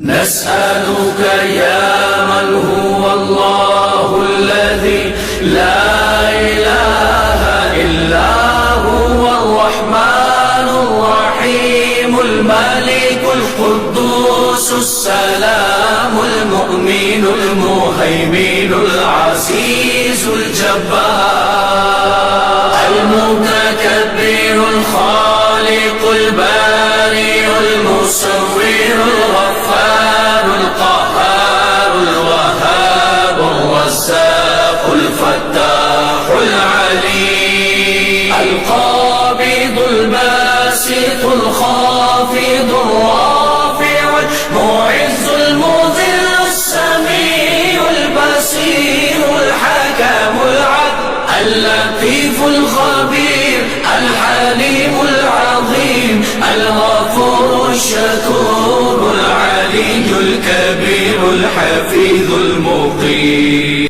نسألك يا من هو الله الذي لا إله إلا هو الرحمن الرحيم الملك القدوس السلام المؤمن المهيمن العزيز الجبار المتكبر الخالق البارئ المصور الغفار القهار الوهاب الرزاق الفتاح العليم القابض الباسط الخافض الرافع المعز المذل السميع البصير الحكم العدل اللطيف الخبير الحليم العظيم الغفور الشكور العلي الكبير الحفيظ المقيم